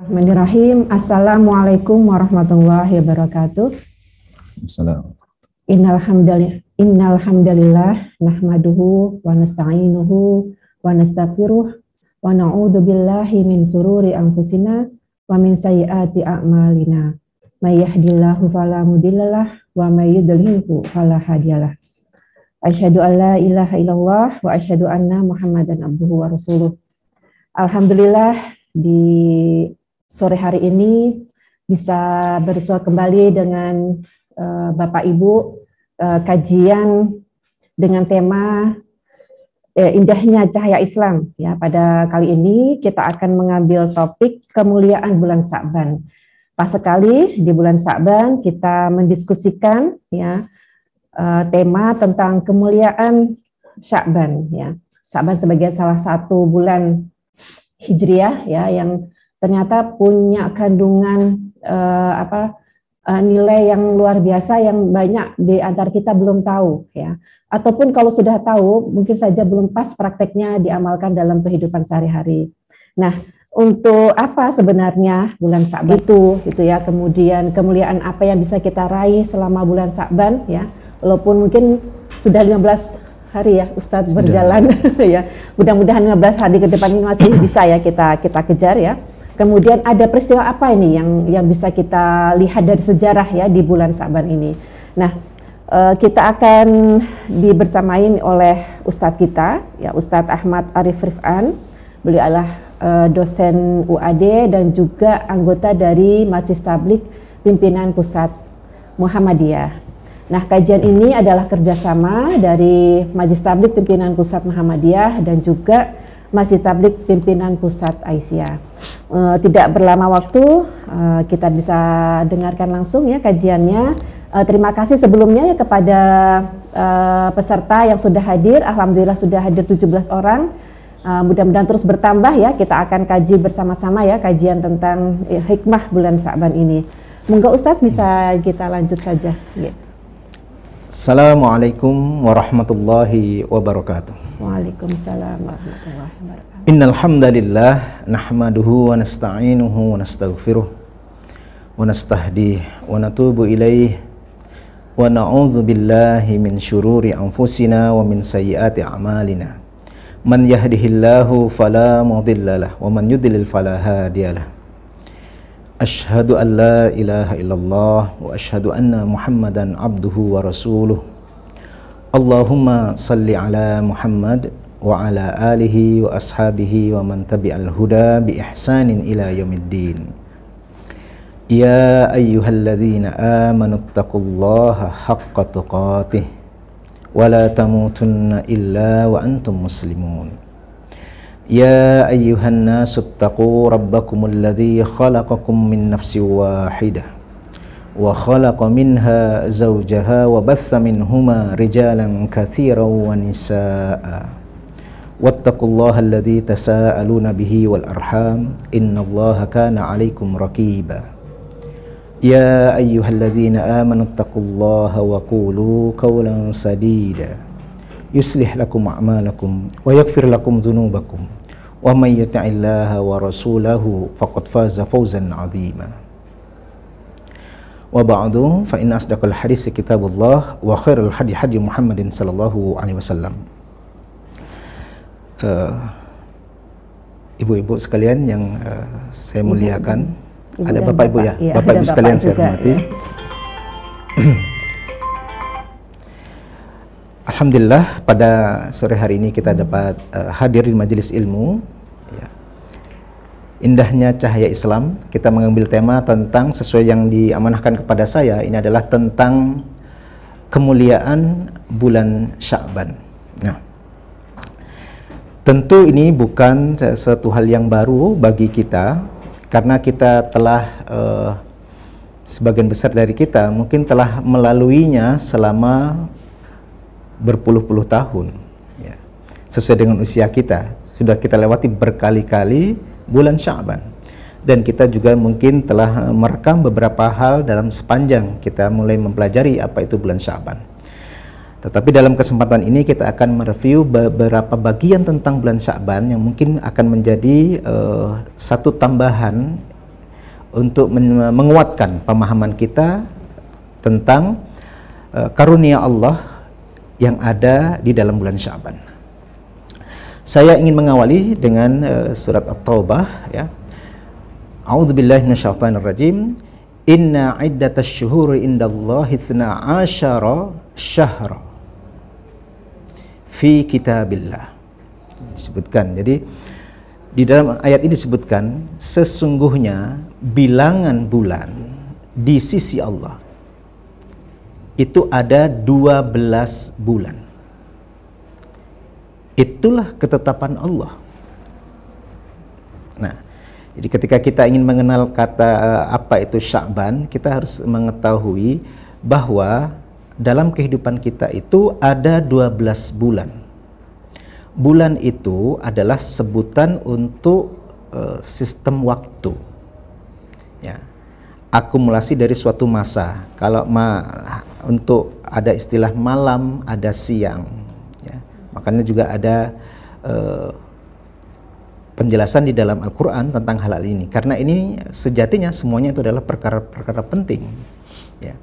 Bismillahirrahmanirrahim. Assalamualaikum warahmatullahi wabarakatuh. Assalamualaikum. Innal hamdalillah nahmaduhu wa nasta'inuhu wa nastaghfiruh wa na'udzu billahi min sururi anfusina wa min sayyiati a'malina. May yahdihillahu fala mudhillalah wa may yudlilhu fala hadiyalah. Asyhadu an la ilaha illallah wa asyhadu anna Muhammadan abduhu wa rasuluh. Alhamdulillah di sore hari ini bisa bersua kembali dengan Bapak Ibu kajian dengan tema indahnya cahaya Islam. Ya, pada kali ini kita akan mengambil topik kemuliaan bulan Sya'ban. Pas sekali di bulan Sya'ban kita mendiskusikan ya tema tentang kemuliaan Sya'ban. Ya, Sya'ban sebagai salah satu bulan Hijriah ya yang ternyata punya kandungan nilai yang luar biasa yang banyak di antara kita belum tahu ya, ataupun kalau sudah tahu mungkin saja belum pas prakteknya diamalkan dalam kehidupan sehari-hari. Nah, untuk apa sebenarnya bulan Sya'ban itu ya, kemudian kemuliaan apa yang bisa kita raih selama bulan Sya'ban ya, walaupun mungkin sudah 15 hari ya Ustadz berjalan ya, mudah-mudahan 15 hari ke depan ini masih bisa ya kita kejar ya. Kemudian ada peristiwa apa ini yang bisa kita lihat dari sejarah ya di bulan Sya'ban ini. Nah, kita akan dibersamain oleh Ustadz kita ya, Ustadz Ahmad Arif Rif'an. Beliau adalah dosen UAD dan juga anggota dari Majelis Tabligh Pimpinan Pusat Muhammadiyah. Nah, kajian ini adalah kerjasama dari Majelis Tabligh Pimpinan Pusat Muhammadiyah dan juga Majelis Tabligh Pimpinan Pusat Aisyah. Tidak berlama waktu, kita bisa dengarkan langsung ya kajiannya. Terima kasih sebelumnya ya kepada peserta yang sudah hadir. Alhamdulillah sudah hadir 17 orang. Mudah-mudahan terus bertambah ya. Kita akan kaji bersama-sama ya kajian tentang hikmah bulan Sya'ban ini. Monggo Ustadz bisa kita lanjut saja. Ya. Assalamualaikum warahmatullahi wabarakatuh. Waalaikumsalam warahmatullahi wabarakatuh. Innal hamdalillah nahmaduhu wa nasta'inuhu wa nastaghfiruh wa nastahdihi wa natubu ilaihi wa na'udzu billahi min syururi anfusina wa min sayyiati a'malina. Man yahdihillahu fala mudhillalah wa man yudlil fala hadiyalah. Asyhadu an la ilaha illallah wa asyhadu anna Muhammadan abduhu wa rasuluh. Allahumma salli ala Muhammad wa ala alihi wa ashabihi wa man tabi'al huda bi ihsanin ila yaumiddin. Ya ayyuhalladzina amanu taqullaha haqqa tuqatih wa la tamutunna illa wa antum muslimun. Ya ayyuhan nasu ttaqu rabbakumul ladzi khalaqakum min nafsin wahidah wa khalaqa minha zawjaha wa bassa minhuma rijalan katsiran wa nisaa'a wattaqullaha alladzi tasaaluna bihi wal arham innallaha kana 'alaikum raqiba. Ya ayyuhalladzina amanu taqullaha wa qulu qawlan sadida yuslih lakum a'malakum wa yaghfir lakum dhunubakum wa may yuti'illaha wa rasulahu faqad faza fawzan 'azima. Wa ba'du fa inna asdaqal hadits kitabullah wa khairul hadi hadi Muhammadin sallallahu alaihi wasallam. Ibu-ibu sekalian yang saya muliakan, ada Bapak Ibu ya, Bapak Ibu sekalian saya hormati. Ya. Alhamdulillah pada sore hari ini kita dapat hadir di majelis ilmu ya. Indahnya cahaya Islam. Kita mengambil tema tentang sesuai yang diamanahkan kepada saya, ini adalah tentang kemuliaan bulan Sya'ban. Nah, tentu ini bukan satu hal yang baru bagi kita, karena kita telah sebagian besar dari kita mungkin telah melaluinya selama berpuluh-puluh tahun ya. Sesuai dengan usia kita sudah kita lewati berkali-kali bulan Sya'ban, dan kita juga mungkin telah merekam beberapa hal dalam sepanjang kita mulai mempelajari apa itu bulan Sya'ban. Tetapi dalam kesempatan ini kita akan mereview beberapa bagian tentang bulan Sya'ban yang mungkin akan menjadi satu tambahan untuk menguatkan pemahaman kita tentang karunia Allah yang ada di dalam bulan Sya'ban. Saya ingin mengawali dengan surat At-Taubah, ya. A'udzubillahi minasyaitonirrajim. Inna iddatasy syuhuri indallahi 12 syahra fi kitabillah. Disebutkan. Jadi di dalam ayat ini disebutkan sesungguhnya bilangan bulan di sisi Allah itu ada 12 bulan. Itulah ketetapan Allah. Nah, jadi ketika kita ingin mengenal kata apa itu Sya'ban, kita harus mengetahui bahwa dalam kehidupan kita itu ada 12 bulan. Bulan itu adalah sebutan untuk sistem waktu. Ya. Akumulasi dari suatu masa. Kalau untuk ada istilah malam, ada siang, ya. Makanya juga ada penjelasan di dalam Al-Quran tentang hal ini. Karena ini sejatinya semuanya itu adalah perkara-perkara penting, ya.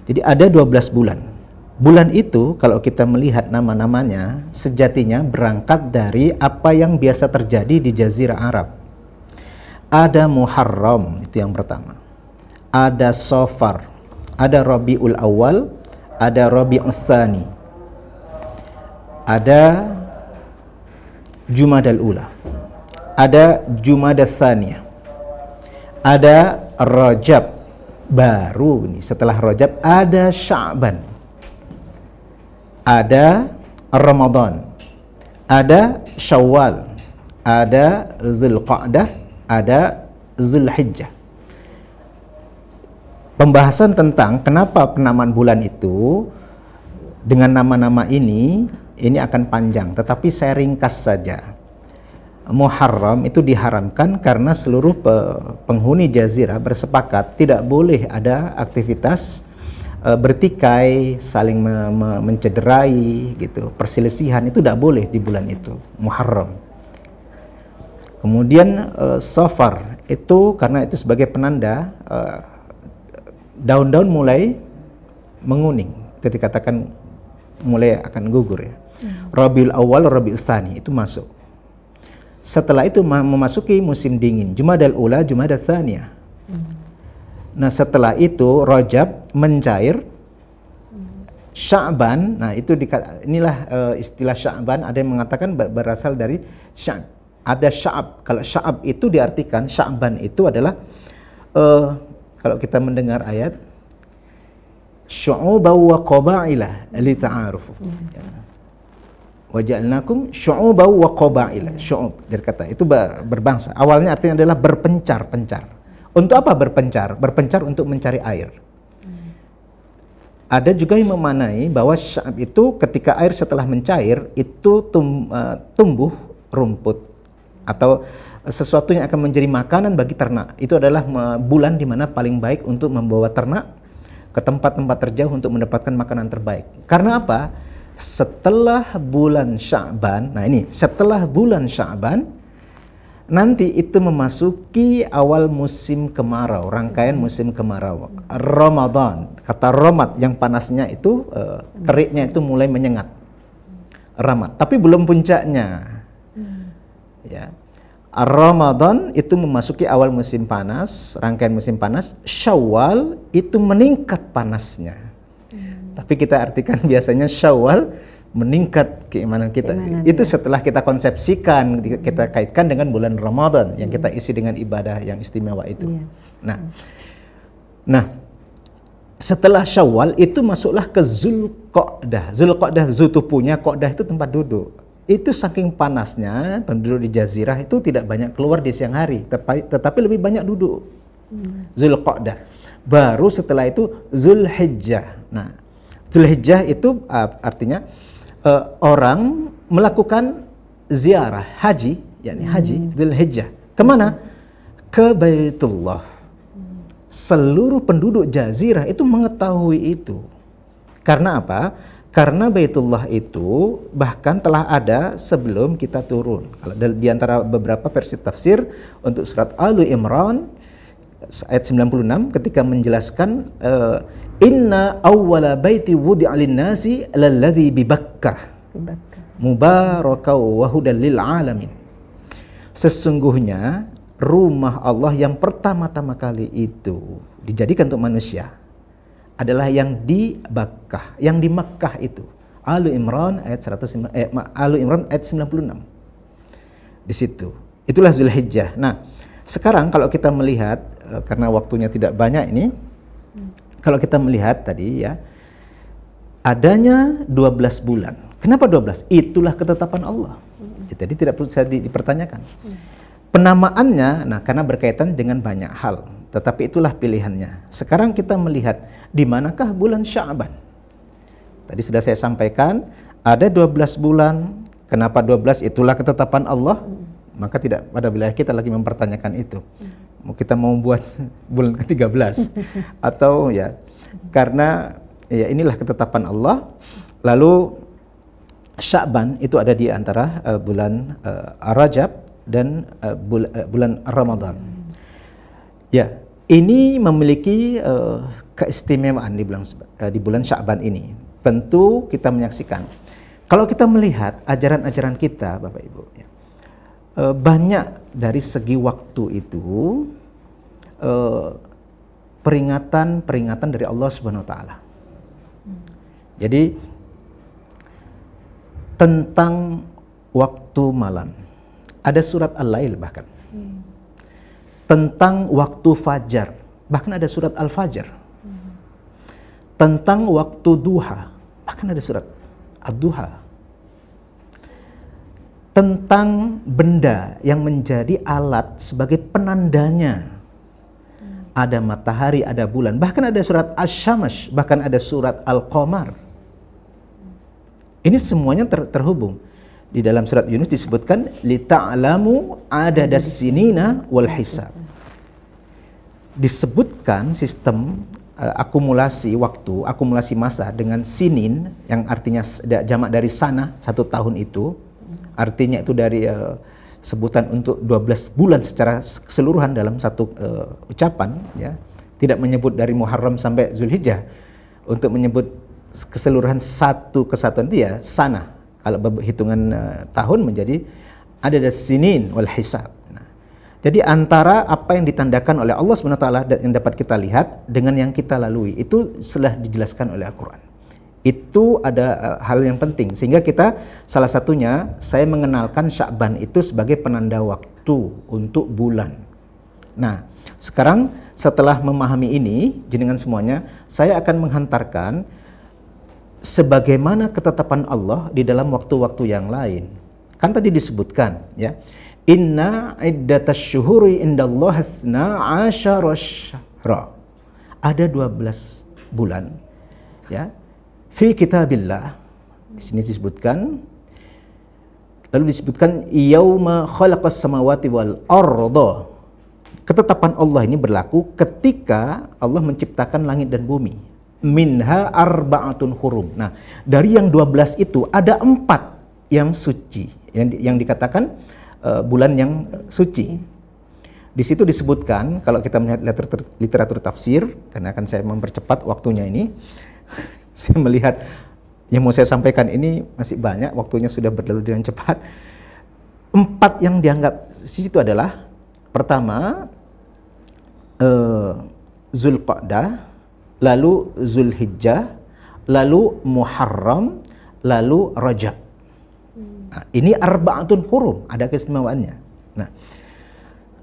Jadi ada 12 bulan. Bulan itu kalau kita melihat nama-namanya sejatinya berangkat dari apa yang biasa terjadi di Jazirah Arab. Ada Muharram, itu yang pertama. Ada Safar, ada Rabiul Awal, ada Rabiul Tsani, ada Jumadal Ula, ada Jumadas Tsaniyah, ada Rajab, baru ini setelah Rajab ada Sya'ban, ada Ramadan, ada Syawal, ada Zulqa'dah, ada Zulhijjah. Pembahasan tentang kenapa penamaan bulan itu dengan nama-nama ini akan panjang, tetapi saya ringkas saja. Muharram itu diharamkan karena seluruh penghuni jazirah bersepakat tidak boleh ada aktivitas bertikai, saling mencederai gitu. Perselisihan itu tidak boleh di bulan itu, Muharram. Kemudian Safar itu karena itu sebagai penanda daun-daun mulai menguning, itu dikatakan mulai akan gugur, ya. Rabiul Awal, Rabiul Tsani itu masuk. Setelah itu memasuki musim dingin, Jumadal Ula, Jumadas Tsaniyah. Nah, setelah itu Rajab mencair, Sya'ban, nah itu inilah istilah Sya'ban, ada yang mengatakan berasal dari Sya'b. Ada Sya'ab. Kalau Sya'ab itu diartikan Sya'ban itu adalah kalau kita mendengar ayat syu'uban wa qaba'ila lita'arufu. Wa ja'alnakum syu'uban wa qaba'ila. Syu'ub dari kata itu berbangsa. Awalnya artinya adalah berpencar-pencar. Untuk apa berpencar? Berpencar untuk mencari air. Ada juga yang memanai bahwa sya'ab itu ketika air setelah mencair itu tumbuh rumput atau sesuatu yang akan menjadi makanan bagi ternak. Itu adalah bulan di mana paling baik untuk membawa ternak ke tempat-tempat terjauh untuk mendapatkan makanan terbaik. Karena apa? Setelah bulan Sya'ban, nah ini setelah bulan Sya'ban nanti itu memasuki awal musim kemarau, rangkaian musim kemarau. Ramadan, kata Ramad yang panasnya itu teriknya itu mulai menyengat. Ramad, tapi belum puncaknya. Ya. Ramadan itu memasuki awal musim panas, rangkaian musim panas. Syawal itu meningkat panasnya. Tapi kita artikan biasanya Syawal meningkat keimanan kita. Itu setelah kita konsepsikan, kita kaitkan dengan bulan Ramadan yang kita isi dengan ibadah yang istimewa itu. Nah, setelah Syawal itu masuklah ke Zulqa'dah. Zulqa'dah, Zutupunya, Qa'dah itu tempat duduk. Itu saking panasnya penduduk di jazirah itu tidak banyak keluar di siang hari, tetapi lebih banyak duduk. Zulqa'dah. Baru setelah itu Zulhijjah. Nah, Zulhijjah itu artinya orang melakukan ziarah haji, yakni haji Zulhijjah. Kemana? Ke Baitullah. Seluruh penduduk jazirah itu mengetahui itu. Karena apa? Karena Baitullah itu bahkan telah ada sebelum kita turun. Kalau di antara beberapa versi tafsir untuk surat Al Imran ayat 96 ketika menjelaskan inna awwala baiti wudi'a lin-nasi lalladzi bi Bakkah mubarakau wa hudan lil alamin. Sesungguhnya rumah Allah yang pertama-tama kali itu dijadikan untuk manusia adalah yang di Bakkah, yang di Makkah itu. Alu Imran ayat 96. Di situ. Itulah Zulhijjah. Nah, sekarang kalau kita melihat karena waktunya tidak banyak ini, kalau kita melihat tadi ya, adanya 12 bulan. Kenapa 12? Itulah ketetapan Allah. Jadi tidak perlu dipertanyakan. Penamaannya, nah karena berkaitan dengan banyak hal, tetapi itulah pilihannya. Sekarang kita melihat di manakah bulan Sya'ban. Tadi sudah saya sampaikan, ada 12 bulan. Kenapa 12? Itulah ketetapan Allah. Maka tidak pada wilayah kita lagi mempertanyakan itu. Kita mau buat bulan ke-13 atau ya, karena ya inilah ketetapan Allah. Lalu Sya'ban itu ada di antara bulan Rajab dan bulan Ramadan. Ya, ini memiliki keistimewaan di bulan Sya'ban ini. Tentu kita menyaksikan. Kalau kita melihat ajaran-ajaran kita, Bapak Ibu, ya, banyak dari segi waktu itu peringatan dari Allah Subhanahu Wa Taala. Jadi tentang waktu malam ada surat Al-Lail bahkan. Tentang waktu fajar bahkan ada surat Al-Fajr. Tentang waktu duha bahkan ada surat Ad-Duha. Tentang benda yang menjadi alat sebagai penandanya. Ada matahari, ada bulan, bahkan ada surat Asy-Syams, bahkan ada surat Al-Qamar. Ini semuanya terhubung. Di dalam surat Yunus disebutkan lita'lamu adadas sinina wal hisab. Disebutkan sistem akumulasi waktu, akumulasi masa dengan sinin yang artinya jamak dari sana, 1 tahun itu. Artinya itu dari sebutan untuk 12 bulan secara keseluruhan dalam satu ucapan, ya. Tidak menyebut dari Muharram sampai Zulhijjah. Untuk menyebut keseluruhan satu kesatuan itu ya sana. Kalau hitungan tahun menjadi ada sinin wal hisab. Nah, jadi antara apa yang ditandakan oleh Allah Subhanahu wa taala dan yang dapat kita lihat dengan yang kita lalui itu telah dijelaskan oleh Al-Qur'an. Itu ada hal yang penting sehingga kita salah satunya saya mengenalkan Sya'ban itu sebagai penanda waktu untuk bulan. Nah, sekarang setelah memahami ini jenengan semuanya, saya akan menghantarkan sebagaimana ketetapan Allah di dalam waktu-waktu yang lain. Kan tadi disebutkan ya, inna iddatasy syuhuri indallahi 12 syahra. Ada 12 bulan ya. Fi kitabillah, di sini disebutkan, lalu disebutkan yauma khalaqas samawati wal arda. Ketetapan Allah ini berlaku ketika Allah menciptakan langit dan bumi. Minha arba'atun hurum. Nah, dari yang 12 itu ada 4 yang suci, yang dikatakan bulan yang suci. Di situ disebutkan, kalau kita melihat literatur tafsir, karena akan saya mempercepat waktunya ini. Saya melihat yang mau saya sampaikan ini masih banyak, waktunya sudah berlalu dengan cepat. 4 yang dianggap situ adalah pertama Zulqa'dah, lalu Zulhijjah, lalu Muharram, lalu Rajab. Nah, ini arba'atun hurum, ada keistimewaannya. Nah,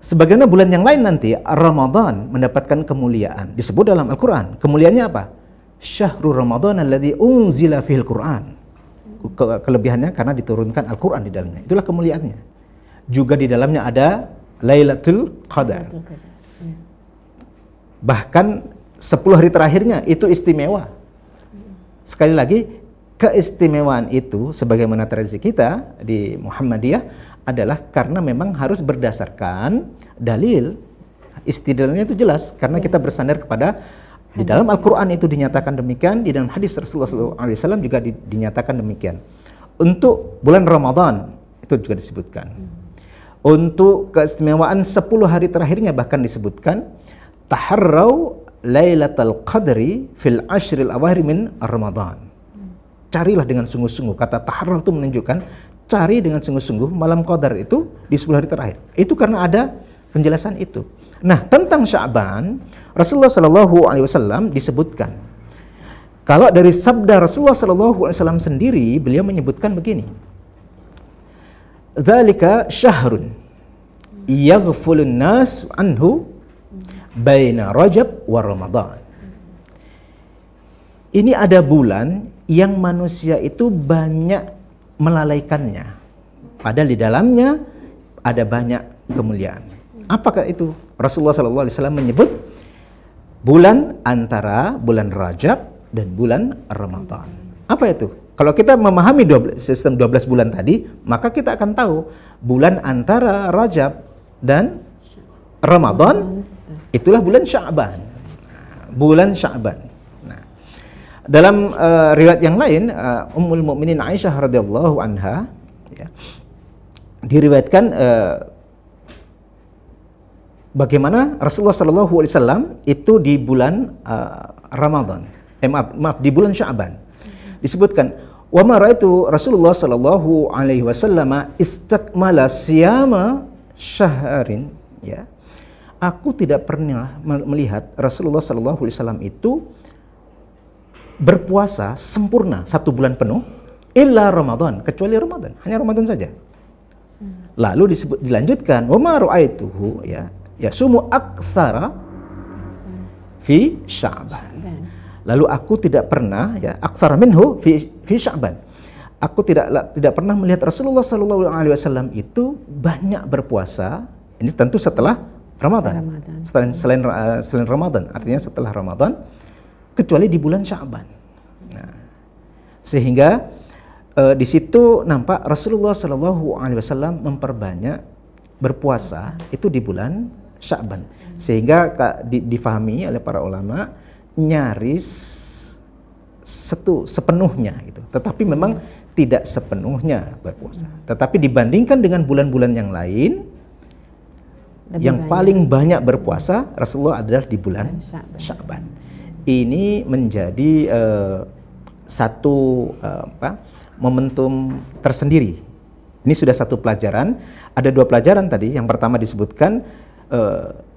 sebagaimana bulan yang lain nanti Ramadan mendapatkan kemuliaan. Disebut dalam Al-Qur'an, kemuliaannya apa? Syahrul Ramadan alladzi unzila fihil Qur'an. Kelebihannya karena diturunkan Al-Qur'an di dalamnya. Itulah kemuliaannya. Juga di dalamnya ada Lailatul Qadar. Bahkan 10 hari terakhirnya itu istimewa. Sekali lagi, keistimewaan itu sebagaimana tradisi kita di Muhammadiyah adalah karena memang harus berdasarkan dalil. Istidlalnya itu jelas karena kita bersandar kepada di dalam Al-Quran itu dinyatakan demikian, di dalam hadis Rasulullah SAW juga dinyatakan demikian. Untuk bulan Ramadan itu juga disebutkan. Untuk keistimewaan 10 hari terakhirnya bahkan disebutkan taharrau lailatul qadri fil ashril awakhir min Ramadan. Carilah dengan sungguh-sungguh. Kata taharrau itu menunjukkan cari dengan sungguh-sungguh malam qadar itu di 10 hari terakhir. Itu karena ada penjelasan itu. Nah, tentang Sya'ban, Rasulullah Shallallahu Alaihi Wasallam disebutkan. Kalau dari sabda Rasulullah Shallallahu Alaihi Wasallam sendiri, beliau menyebutkan begini. Dzalika syahrun yaghfulun nas anhu baina Rajab wa Ramadan. Ini ada bulan yang manusia itu banyak melalaikannya. Padahal di dalamnya ada banyak kemuliaan. Apakah itu? Rasulullah SAW menyebut bulan antara bulan Rajab dan bulan Ramadan. Apa itu? Kalau kita memahami sistem 12 bulan tadi, maka kita akan tahu bulan antara Rajab dan Ramadan itulah bulan Sya'ban. Bulan Sya'ban. Nah, dalam riwayat yang lain, Ummul Mukminin Aisyah radhiyallahu anha ya, diriwayatkan bagaimana Rasulullah sallallahu alaihi wasallam itu di bulan Ramadan. Maaf, di bulan Sya'ban. Disebutkan, "Wa ma ra'aitu Rasulullah sallallahu alaihi wasallam istakmala siyama syahrin." Ya. Aku tidak pernah melihat Rasulullah sallallahu alaihi wasallam itu berpuasa sempurna 1 bulan penuh illa Ramadan, kecuali Ramadan, hanya Ramadan saja. Lalu dilanjutkan, "Wa ma ra'aituhu" ya, yasumu aksara fi Sya'ban. Lalu aku tidak pernah ya aksara minhu fi Sya'ban. Aku tidak pernah melihat Rasulullah sallallahu alaihi wasallam itu banyak berpuasa. Ini tentu setelah Ramadan. Selain Ramadan, artinya setelah Ramadan, kecuali di bulan Sya'ban. Nah, sehingga di situ nampak Rasulullah sallallahu alaihi wasallam memperbanyak berpuasa itu di bulan Sya'ban. Sehingga difahami oleh para ulama nyaris sepenuhnya itu. Tetapi memang tidak sepenuhnya berpuasa. Tetapi dibandingkan dengan bulan-bulan yang lain, yang paling banyak berpuasa Rasulullah adalah di bulan Sya'ban. Ini menjadi satu momentum tersendiri. Ini sudah satu pelajaran. Ada 2 pelajaran tadi. Yang pertama disebutkan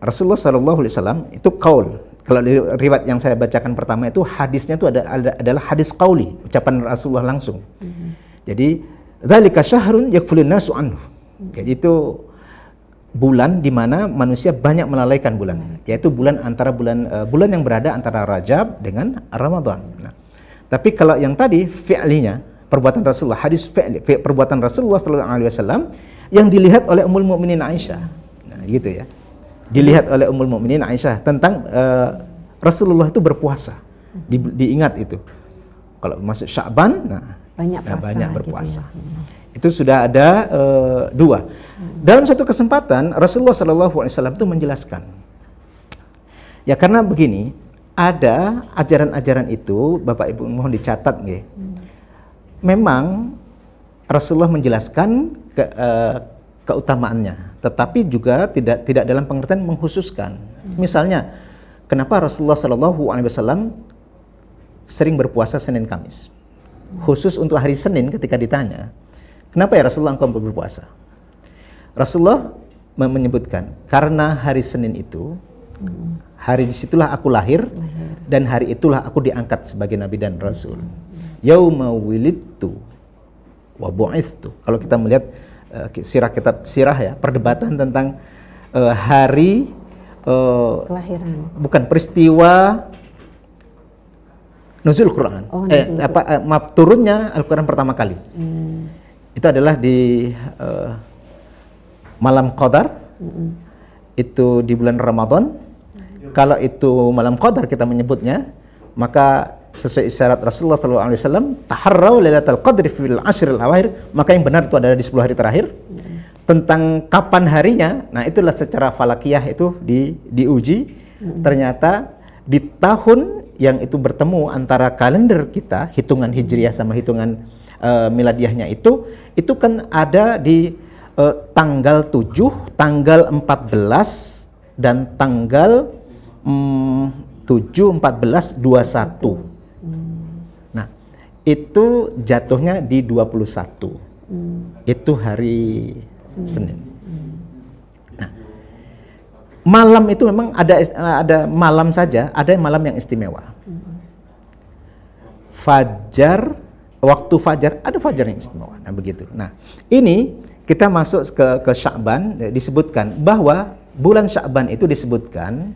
Rasulullah SAW itu qaul. Kalau di riwayat yang saya bacakan pertama itu hadisnya itu adalah hadis qauli, ucapan Rasulullah langsung. Jadi dzalika syahrun yakfulun nasu anhu. Yaitu bulan di mana manusia banyak melalaikan bulan, yaitu bulan antara bulan yang berada antara Rajab dengan Ramadan. Nah, tapi kalau yang tadi fi'linya, perbuatan Rasulullah, hadis fi'li, perbuatan Rasulullah sallallahu alaihi wasallam yang dilihat oleh Ummul Mukminin Aisyah. Nah, gitu ya. Dilihat oleh Ummul Mukminin Aisyah tentang Rasulullah itu berpuasa. Diingat itu. Kalau masuk Sya'ban, nah banyak berpuasa. Gitu ya. Itu sudah ada 2. Dalam satu kesempatan Rasulullah SAW itu menjelaskan. Ya karena begini, ada ajaran-ajaran itu, Bapak Ibu mohon dicatat nggih. Memang Rasulullah menjelaskan keutamaannya, tetapi juga tidak dalam pengertian mengkhususkan. Misalnya, kenapa Rasulullah SAW sering berpuasa Senin Kamis? Khusus untuk hari Senin ketika ditanya, kenapa ya Rasulullah engkau berpuasa? Rasulullah menyebutkan, karena hari Senin itu, hari disitulah aku lahir, dan hari itulah aku diangkat sebagai Nabi dan Rasul. Yauma wulidtu wa bu'istu. Kalau kita melihat kitab sirah ya, perdebatan tentang hari kelahiran. Bukan peristiwa nuzul Quran. Turunnya Al-Quran pertama kali. Itu adalah di malam Qadar. Itu di bulan Ramadan. Kalau itu malam Qadar kita menyebutnya, maka sesuai isyarat Rasulullah SAW, taharrau lailatul qadri fil ashril awakhir, maka yang benar itu adalah di 10 hari terakhir. Tentang kapan harinya, nah itulah secara falakiyah itu diuji. Ternyata di tahun yang itu bertemu antara kalender kita, hitungan hijriyah sama hitungan miladiahnya itu kan ada di tanggal 7, tanggal 14 dan tanggal 7, 14, 21. Nah, itu jatuhnya di 21. Itu hari Senin. Nah, malam itu memang ada malam saja, ada malam yang istimewa. Fajar, waktu fajar, ada fajar yang istimewa. Nah, begitu. Nah, ini kita masuk ke Sya'ban, disebutkan bahwa bulan Sya'ban itu disebutkan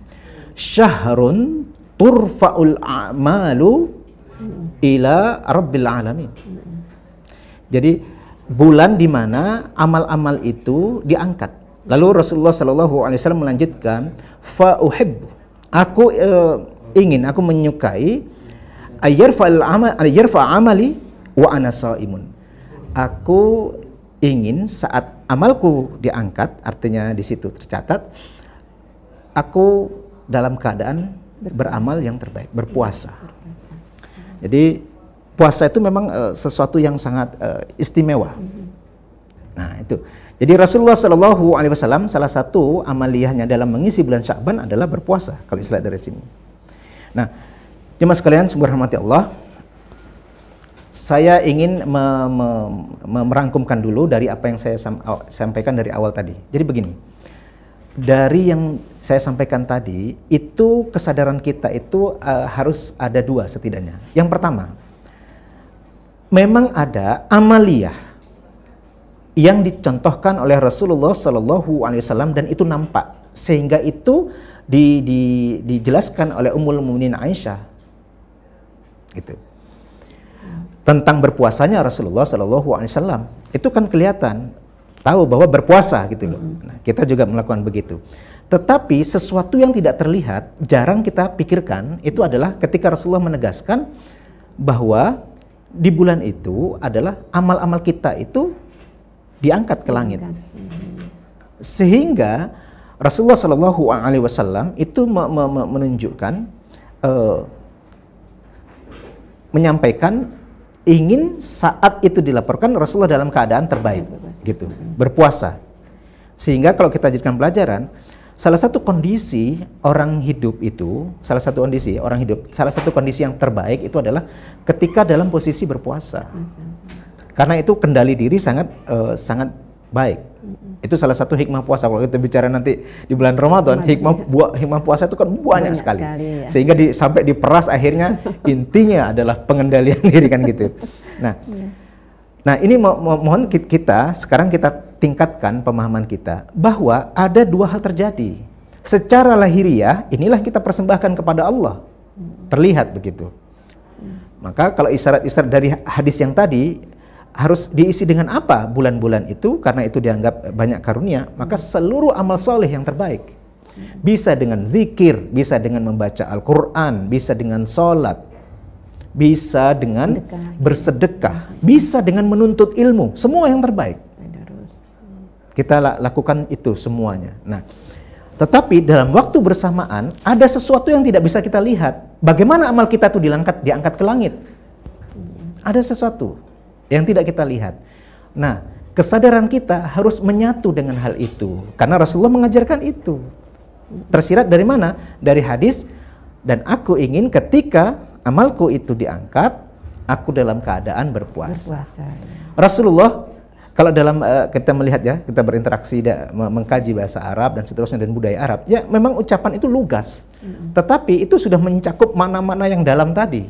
syahrun turfa'ul a'malu ila rabbil alamin. Jadi bulan di mana amal-amal itu diangkat. Lalu Rasulullah SAW melanjutkan, fa uhibbu, aku ingin, aku menyukai ayyarfa amali wa ana shaimun. Aku ingin saat amalku diangkat, artinya di situ tercatat, aku dalam keadaan beramal yang terbaik, berpuasa. Jadi puasa itu memang sesuatu yang sangat istimewa. Nah, itu. Jadi Rasulullah SAW salah satu amaliyahnya dalam mengisi bulan Sya'ban adalah berpuasa, kalau istilah dari sini. Nah, jemaah sekalian, sungguh rahmati Allah, saya ingin merangkumkan dulu dari apa yang saya sampaikan dari awal tadi. Jadi begini, dari yang saya sampaikan tadi, itu kesadaran kita itu harus ada dua setidaknya. Yang pertama, memang ada amaliyah yang dicontohkan oleh Rasulullah SAW dan itu nampak, sehingga itu dijelaskan oleh Ummul Mukminin Aisyah, gitu. Tentang berpuasanya Rasulullah SAW itu kan kelihatan, tahu bahwa berpuasa gitu loh. Nah, kita juga melakukan begitu. Tetapi sesuatu yang tidak terlihat, jarang kita pikirkan, itu adalah ketika Rasulullah menegaskan bahwa di bulan itu adalah amal-amal kita itu diangkat ke langit. Sehingga Rasulullah SAW itu menunjukkan, menyampaikan ingin saat itu dilaporkan Rasulullah dalam keadaan terbaik, gitu, berpuasa. Sehingga kalau kita jadikan pelajaran, salah satu kondisi orang hidup salah satu kondisi yang terbaik itu adalah ketika dalam posisi berpuasa. Karena itu kendali diri sangat baik. Itu salah satu hikmah puasa. Kalau kita bicara nanti di bulan Ramadan, hikmah puasa itu kan banyak sekali ya. Sehingga sampai diperas akhirnya intinya adalah pengendalian diri kan gitu. Nah, ini mohon kita sekarang kita tingkatkan pemahaman kita bahwa ada dua hal terjadi. Secara lahiriah, inilah kita persembahkan kepada Allah. Terlihat begitu. Maka kalau isyarat-isyarat dari hadis yang tadi, harus diisi dengan apa bulan-bulan itu, karena itu dianggap banyak karunia, maka seluruh amal soleh yang terbaik. Bisa dengan zikir, bisa dengan membaca Al-Quran, bisa dengan sholat, bisa dengan bersedekah, bisa dengan menuntut ilmu, semua yang terbaik. Kita lakukan itu semuanya. Nah, tetapi dalam waktu bersamaan ada sesuatu yang tidak bisa kita lihat. Bagaimana amal kita itu diangkat ke langit? Ada sesuatu yang tidak kita lihat. Nah, kesadaran kita harus menyatu dengan hal itu, karena Rasulullah mengajarkan itu. Tersirat dari mana? Dari hadis, dan aku ingin ketika amalku itu diangkat, aku dalam keadaan berpuasa. Rasulullah, kalau dalam kita melihat ya, kita berinteraksi, mengkaji bahasa Arab dan seterusnya dan budaya Arab, ya memang ucapan itu lugas, tetapi itu sudah mencakup mana-mana yang dalam tadi.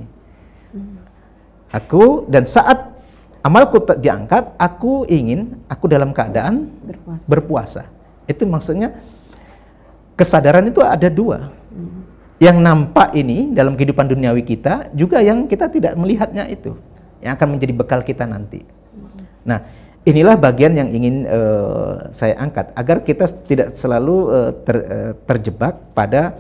Aku, dan saat amalku diangkat, aku ingin, aku dalam keadaan berpuasa. Itu maksudnya kesadaran itu ada dua. Yang nampak ini dalam kehidupan duniawi kita, juga yang kita tidak melihatnya itu, yang akan menjadi bekal kita nanti. Nah, inilah bagian yang ingin saya angkat, agar kita tidak selalu terjebak pada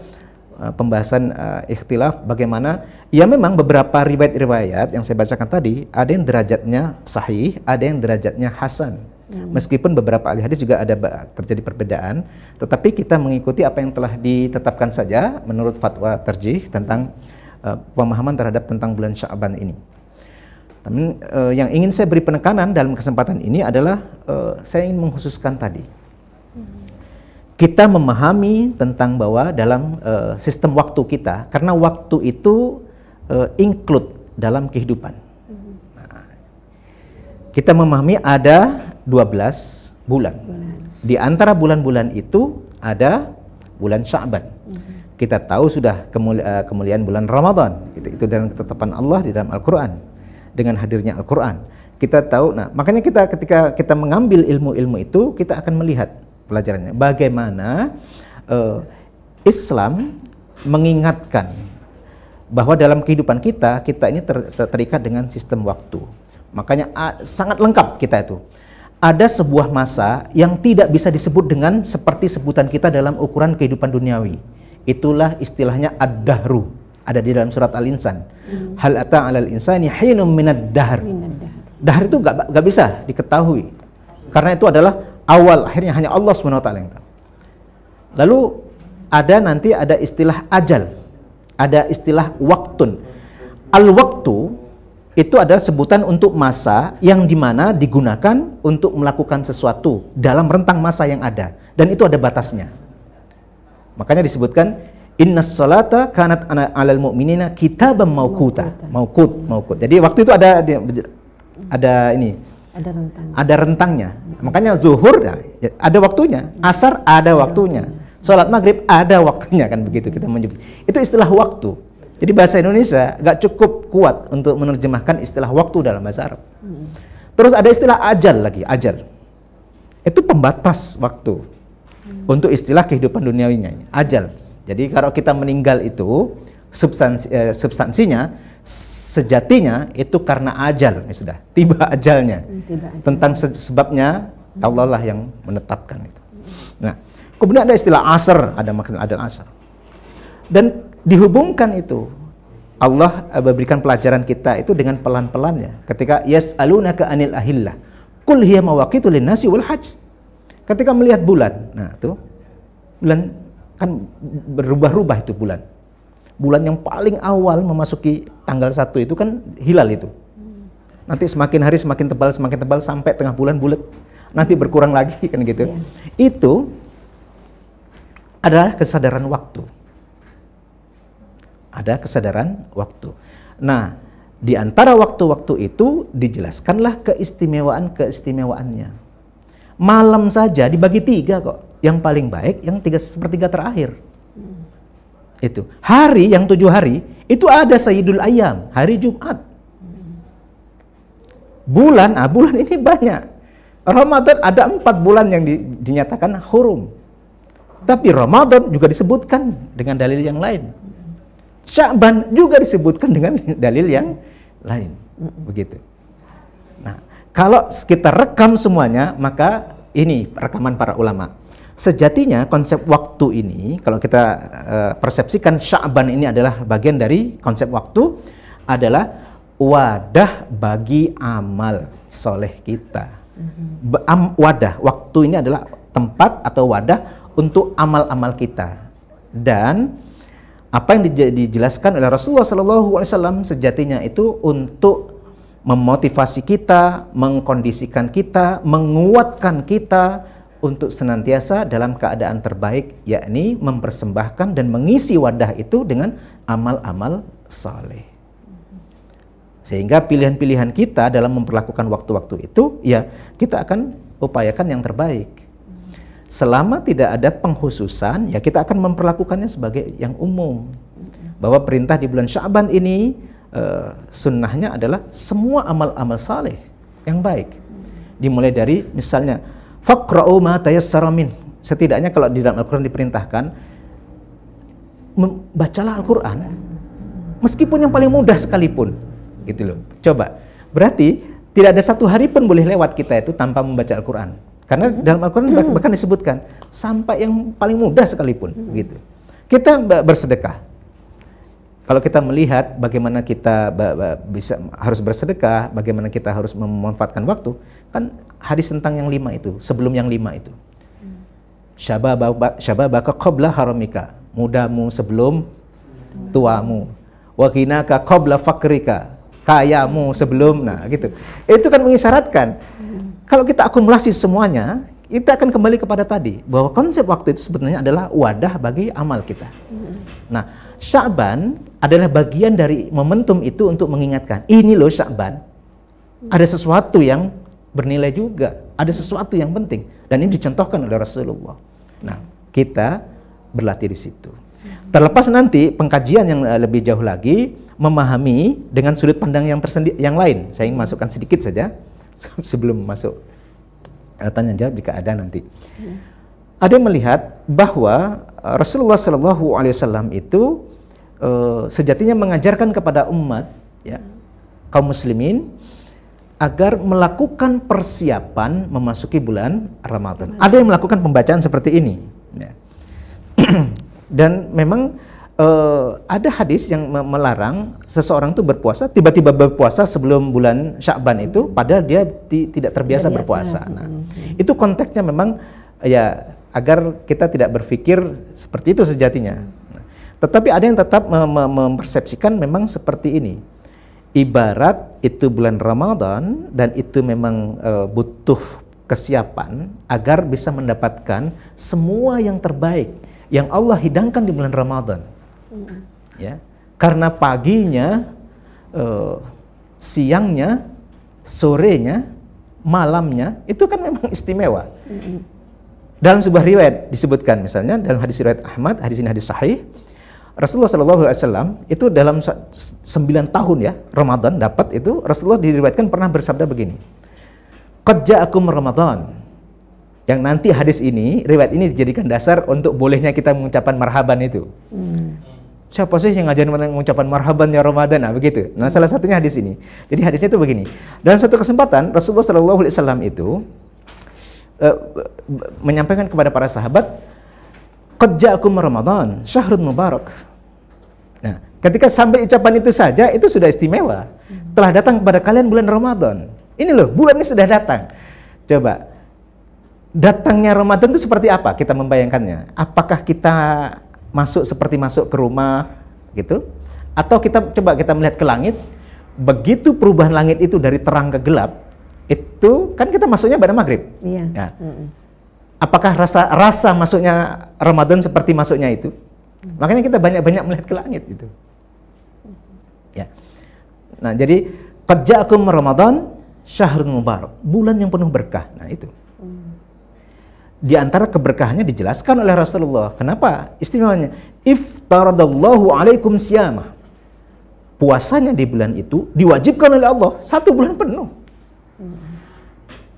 pembahasan ikhtilaf, bagaimana ya memang beberapa riwayat-riwayat yang saya bacakan tadi, ada yang derajatnya sahih, ada yang derajatnya hasan. Meskipun beberapa ahli hadis juga ada terjadi perbedaan, tetapi kita mengikuti apa yang telah ditetapkan saja menurut fatwa tarjih tentang pemahaman terhadap tentang bulan Sya'ban ini. Tapi yang ingin saya beri penekanan dalam kesempatan ini adalah saya ingin mengkhususkan tadi. kita memahami tentang bahwa dalam sistem waktu kita, karena waktu itu include dalam kehidupan. Nah, kita memahami ada 12 bulan. Di antara bulan-bulan itu ada bulan Sya'ban. Kita tahu sudah kemuliaan bulan Ramadan. Itu dalam ketetapan Allah di dalam Al-Quran. Dengan hadirnya Al-Quran. Kita tahu, nah makanya ketika kita mengambil ilmu-ilmu itu, kita akan melihat pelajarannya. Bagaimana Islam mengingatkan bahwa dalam kehidupan kita ini terikat dengan sistem waktu. Makanya sangat lengkap kita itu. Ada sebuah masa yang tidak bisa disebut dengan seperti sebutan kita dalam ukuran kehidupan duniawi. Itulah istilahnya ad-dahru. Ada di dalam surat Al-Insan. Hal ata 'alal insani hinum minad dahr. Dahr itu gak bisa diketahui. Karena itu adalah awal, akhirnya hanya Allah SWT yang tahu. Lalu ada istilah ajal. Ada istilah waktun. Al-waktu itu adalah sebutan untuk masa yang dimana digunakan untuk melakukan sesuatu dalam rentang masa yang ada. Dan itu ada batasnya. Makanya disebutkan innas salata kanat 'alal mu'minina kitaban mauquta. Mauqut. Jadi waktu itu ada rentangnya. Makanya zuhur ada waktunya, asar ada waktunya, salat maghrib ada waktunya, kan begitu kita menyebut. Itu istilah waktu. Jadi bahasa Indonesia gak cukup kuat untuk menerjemahkan istilah waktu dalam bahasa Arab. Terus ada istilah ajal lagi, ajal. Itu pembatas waktu. Untuk istilah kehidupan duniawinya ini, ajal. Jadi kalau kita meninggal itu substansinya sejatinya itu karena ajal, ya sudah tiba ajalnya. Tentang sebabnya Allah lah yang menetapkan itu. Nah, kemudian ada istilah asar, ada maksud ada asar. Dan dihubungkan itu Allah memberikan pelajaran kita itu dengan pelan-pelannya. Ketika yas'alunaka anil ahillah, qul hiya mawaqitu lin-nasi wal hajj. Ketika melihat bulan, nah itu bulan kan berubah-ubah itu bulan. Bulan yang paling awal memasuki tanggal 1 itu kan hilal itu. Nanti semakin hari semakin tebal sampai tengah bulan bulat. Nanti berkurang lagi kan gitu. Itu adalah kesadaran waktu. Ada kesadaran waktu. Nah, di antara waktu-waktu itu dijelaskanlah keistimewaan-keistimewaannya. Malam saja dibagi 3 kok. Yang paling baik yang 3/4 terakhir. Itu. Hari yang 7 hari itu ada Sayyidul Ayyam, hari Jumat. Bulan ini banyak. Ramadan ada 4 bulan yang dinyatakan hurum. Tapi Ramadan juga disebutkan dengan dalil yang lain. Sya'ban juga disebutkan dengan dalil yang lain. Begitu. Nah, kalau kita rekam semuanya, maka ini rekaman para ulama. Sejatinya konsep waktu ini, kalau kita persepsikan Sya'ban ini adalah bagian dari konsep waktu, adalah wadah bagi amal soleh kita. Wadah, waktu ini adalah tempat atau wadah untuk amal-amal kita. Dan apa yang dijelaskan oleh Rasulullah SAW sejatinya itu untuk memotivasi kita, mengkondisikan kita, menguatkan kita untuk senantiasa dalam keadaan terbaik, yakni mempersembahkan dan mengisi wadah itu dengan amal-amal saleh. Sehingga pilihan-pilihan kita dalam memperlakukan waktu-waktu itu, ya kita akan upayakan yang terbaik. Selama tidak ada pengkhususan, ya kita akan memperlakukannya sebagai yang umum. Bahwa perintah di bulan Sya'ban ini, sunnahnya adalah semua amal-amal saleh yang baik. Dimulai dari misalnya faqra'u ma tayassara min. Setidaknya kalau di dalam Al-Qur'an diperintahkan bacalah Al-Qur'an meskipun yang paling mudah sekalipun. Gitu loh. Coba. Berarti tidak ada satu hari pun boleh lewat kita itu tanpa membaca Al-Qur'an. Karena dalam Al-Qur'an bahkan disebutkan sampai yang paling mudah sekalipun gitu. Kita bersedekah. Kalau kita melihat bagaimana kita harus bersedekah, bagaimana kita harus memanfaatkan waktu, kan hadis tentang yang 5 itu, sebelum yang 5 itu. Syababaka qabla haramika, mudamu sebelum tuamu. Wa ghinaka qabla fakrika, kayamu sebelum, nah gitu. Itu kan mengisyaratkan kalau kita akumulasi semuanya, kita akan kembali kepada tadi bahwa konsep waktu itu sebenarnya adalah wadah bagi amal kita. Nah, Sya'ban adalah bagian dari momentum itu untuk mengingatkan, ini loh Sya'ban, ada sesuatu yang bernilai juga, ada sesuatu yang penting, dan ini dicontohkan oleh Rasulullah. Nah, kita berlatih di situ. Terlepas nanti pengkajian yang lebih jauh lagi, memahami dengan sudut pandang yang tersendiri, yang lain. Saya ingin masukkan sedikit saja sebelum masuk tanya jawab jika ada nanti. Ada yang melihat bahwa Rasulullah SAW itu sejatinya mengajarkan kepada umat, ya, kaum muslimin, agar melakukan persiapan memasuki bulan Ramadan. Ada yang melakukan pembacaan seperti ini, ya. Dan memang ada hadis yang melarang seseorang itu berpuasa, tiba-tiba berpuasa sebelum bulan Sya'ban itu, padahal dia tidak terbiasa berpuasa. Nah, itu konteksnya memang ya agar kita tidak berpikir seperti itu sejatinya. Nah, tetapi ada yang tetap mempersepsikan memang seperti ini. Ibarat itu bulan Ramadan dan itu memang butuh kesiapan agar bisa mendapatkan semua yang terbaik yang Allah hidangkan di bulan Ramadan. Ya, karena paginya, siangnya, sorenya, malamnya itu kan memang istimewa. Dalam sebuah riwayat disebutkan, misalnya dalam hadis riwayat Ahmad, hadis ini hadis sahih, Rasulullah SAW itu dalam 9 tahun ya Ramadan dapat itu, Rasulullah diriwayatkan pernah bersabda begini, qad ja'akum Ramadan. Yang nanti hadis ini, riwayat ini dijadikan dasar untuk bolehnya kita mengucapkan marhaban itu. Siapa sih yang ngajarin mengucapkan marhaban ya Ramadan? Nah, begitu. Nah, salah satunya hadis ini. Jadi hadisnya itu begini. Dalam satu kesempatan Rasulullah SAW itu menyampaikan kepada para sahabat, qad ja'akum Ramadan, syahrun mubarak. Nah, ketika sampai ucapan itu saja, itu sudah istimewa. Telah datang kepada kalian bulan Ramadan. Ini loh, bulan ini sudah datang. Coba, datangnya Ramadan itu seperti apa? Kita membayangkannya. Apakah kita seperti masuk ke rumah gitu, atau kita melihat ke langit, begitu perubahan langit itu dari terang ke gelap, itu kan kita masuknya pada maghrib. Iya. Ya. Apakah rasa masuknya Ramadan seperti masuknya itu? Makanya kita banyak melihat ke langit itu. Ya. Nah, jadi qad ja'akum Ramadan syahrun mubarak, bulan yang penuh berkah. Nah, itu. Di antara keberkahannya dijelaskan oleh Rasulullah. Kenapa? Istimewanya, iftaradallahu alaikum siyamah. Puasanya di bulan itu diwajibkan oleh Allah 1 bulan penuh.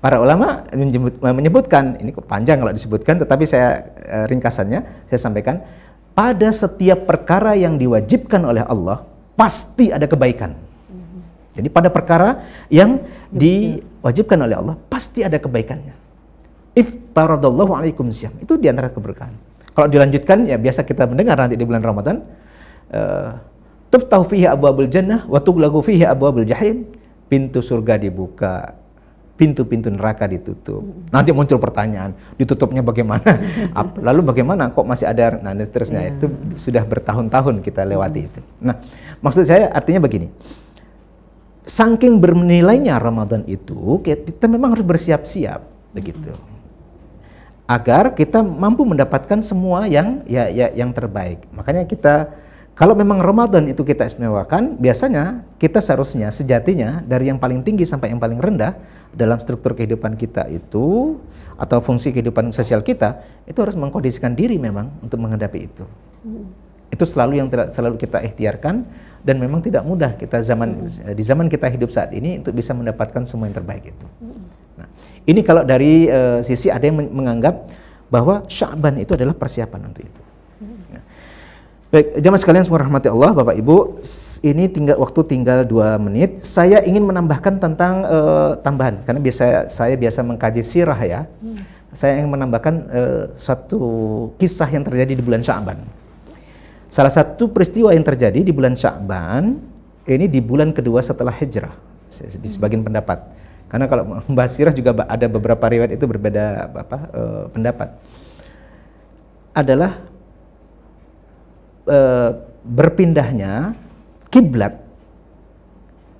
Para ulama menyebutkan, ini kok panjang kalau disebutkan, tetapi saya ringkasannya, saya sampaikan, pada setiap perkara yang diwajibkan oleh Allah, pasti ada kebaikan. Jadi pada perkara yang diwajibkan oleh Allah, pasti ada kebaikannya. Iftaradallahu alaikum siyam, itu diantara keberkahan. Kalau dilanjutkan, ya biasa kita mendengar nanti di bulan Ramadan, tuftahu fihi abwabul jannah wa tughlaqu fihi abwabul jahim, pintu surga dibuka, pintu-pintu neraka ditutup. Nanti muncul pertanyaan, ditutupnya bagaimana? Lalu bagaimana kok masih ada, nah dan seterusnya. Itu sudah bertahun-tahun kita lewati itu. Nah, maksud saya artinya begini, saking bernilainya Ramadan itu, kita memang harus bersiap-siap begitu, agar kita mampu mendapatkan semua yang terbaik. Makanya kita, kalau memang Ramadan itu kita istimewakan, biasanya kita seharusnya sejatinya dari yang paling tinggi sampai yang paling rendah dalam struktur kehidupan kita itu, atau fungsi kehidupan sosial kita, itu harus mengkondisikan diri memang untuk menghadapi itu. Itu selalu yang selalu kita ikhtiarkan, dan memang tidak mudah kita di zaman kita hidup saat ini untuk bisa mendapatkan semua yang terbaik itu. Nah, ini kalau dari sisi ada yang menganggap bahwa Sya'ban itu adalah persiapan untuk itu. Nah, baik, jamaah sekalian semua rahmati Allah, Bapak Ibu, ini waktu tinggal 2 menit. Saya ingin menambahkan tentang tambahan, karena saya biasa mengkaji sirah ya. Saya ingin menambahkan satu kisah yang terjadi di bulan Sya'ban. Salah satu peristiwa yang terjadi di bulan Sya'ban, ini di bulan kedua setelah hijrah, di sebagian pendapat. Karena kalau membahas sirah juga ada beberapa riwayat itu berbeda pendapat. Adalah berpindahnya kiblat